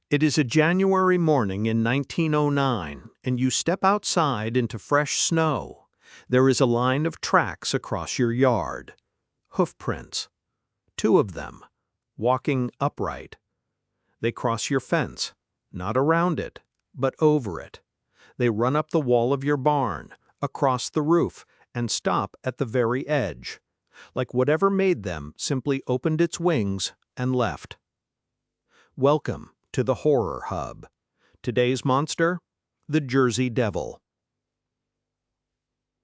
It is a January morning in 1909, and you step outside into fresh snow. There is a line of tracks across your yard. Hoofprints. Two of them, walking upright. They cross your fence, not around it, but over it. They run up the wall of your barn, across the roof, and stop at the very edge. Like whatever made them simply opened its wings and left. Welcome to the Horror Hub. Today's monster, the Jersey Devil.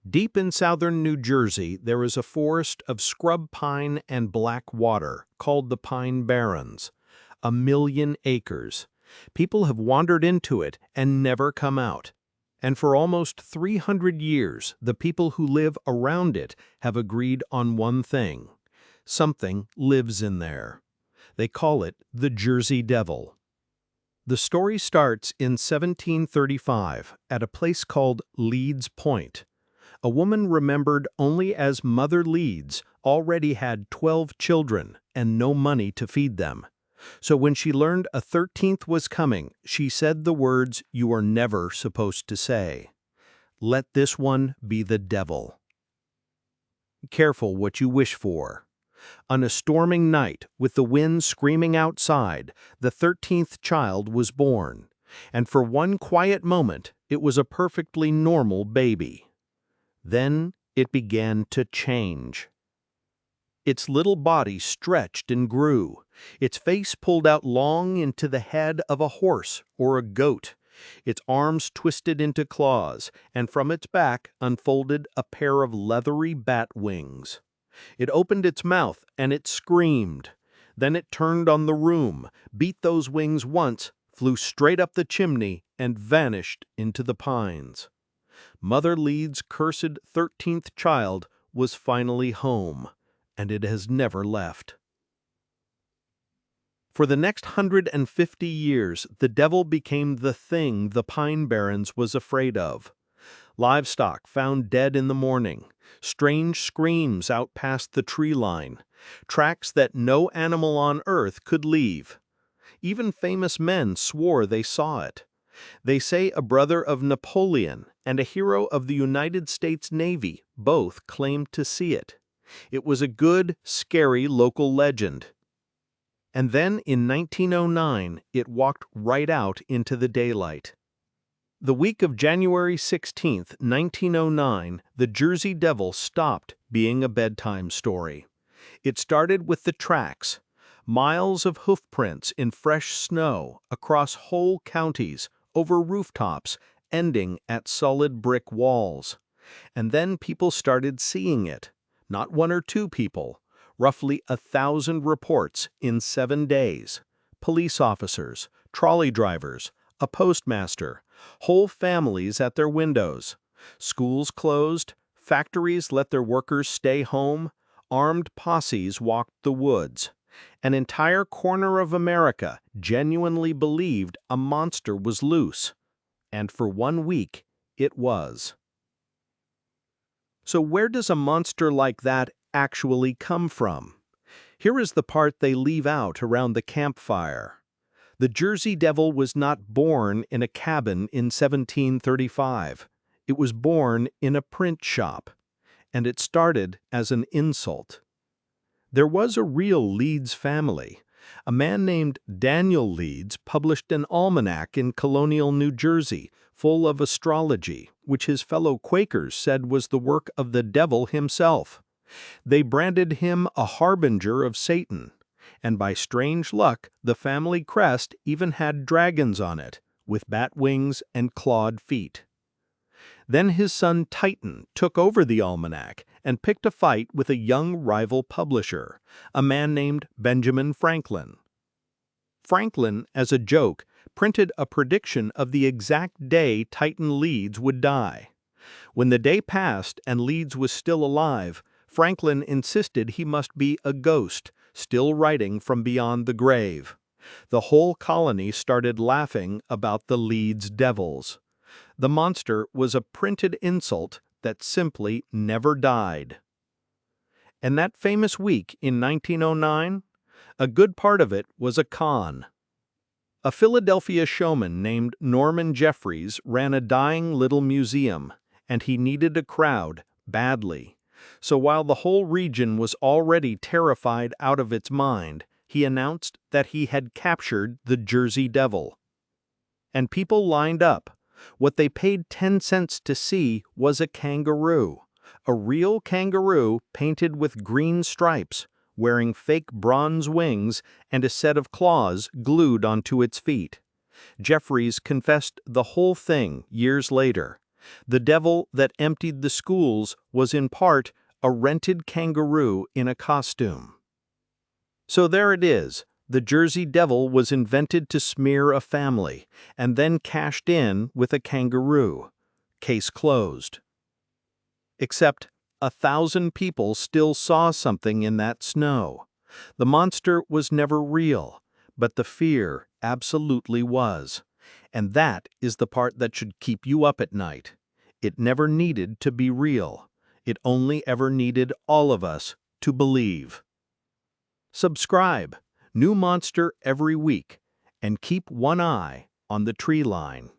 Deep in southern New Jersey, there is a forest of scrub pine and black water called the Pine Barrens. 1,000,000 acres. People have wandered into it and never come out. And for almost 300 years, the people who live around it have agreed on one thing. Something lives in there. They call it the Jersey Devil. The story starts in 1735 at a place called Leeds Point. A woman remembered only as Mother Leeds already had 12 children and no money to feed them. So when she learned a 13th was coming, she said the words you are never supposed to say. Let this one be the devil. Careful what you wish for. On a storming night, with the wind screaming outside, the 13th child was born, and for one quiet moment it was a perfectly normal baby. Then it began to change. Its little body stretched and grew, its face pulled out long into the head of a horse or a goat, its arms twisted into claws, and from its back unfolded a pair of leathery bat wings. It opened its mouth and it screamed. Then it turned on the room, beat those wings once, flew straight up the chimney, and vanished into the pines. Mother Leeds' cursed 13th child was finally home, and it has never left. For the next 150 years, the devil became the thing the Pine Barrens was afraid of. Livestock found dead in the morning, strange screams out past the tree line, tracks that no animal on earth could leave. Even famous men swore they saw it. They say a brother of Napoleon and a hero of the United States Navy both claimed to see it. It was a good, scary local legend. And then in 1909, it walked right out into the daylight. The week of January 16, 1909, the Jersey Devil stopped being a bedtime story. It started with the tracks, miles of hoofprints in fresh snow across whole counties, over rooftops, ending at solid brick walls. And then people started seeing it, not one or two people, roughly 1,000 reports in 7 days. Police officers, trolley drivers, a postmaster, whole families at their windows. Schools closed, factories let their workers stay home, armed posses walked the woods. An entire corner of America genuinely believed a monster was loose. And for 1 week, it was. So where does a monster like that actually come from? Here is the part they leave out around the campfire. The Jersey Devil was not born in a cabin in 1735. It was born in a print shop, and it started as an insult. There was a real Leeds family. A man named Daniel Leeds published an almanac in colonial New Jersey full of astrology, which his fellow Quakers said was the work of the devil himself. They branded him a harbinger of Satan, and by strange luck, the family crest even had dragons on it, with bat wings and clawed feet. Then his son Titan took over the almanac and picked a fight with a young rival publisher, a man named Benjamin Franklin. Franklin, as a joke, printed a prediction of the exact day Titan Leeds would die. When the day passed and Leeds was still alive, Franklin insisted he must be a ghost, still writing from beyond the grave. The whole colony started laughing about the Leeds devils. The monster was a printed insult that simply never died. And that famous week in 1909, a good part of it was a con. A Philadelphia showman named Norman Jeffries ran a dying little museum, and he needed a crowd badly. So while the whole region was already terrified out of its mind, he announced that he had captured the Jersey Devil. And people lined up. What they paid 10 cents to see was a kangaroo. A real kangaroo painted with green stripes, wearing fake bronze wings and a set of claws glued onto its feet. Jeffries confessed the whole thing years later. The devil that emptied the schools was in part a rented kangaroo in a costume. So there it is. The Jersey Devil was invented to smear a family, and then cashed in with a kangaroo. Case closed. Except 1,000 people still saw something in that snow. The monster was never real, but the fear absolutely was. And that is the part that should keep you up at night. It never needed to be real. It only ever needed all of us to believe. Subscribe. New monster every week. And keep one eye on the tree line.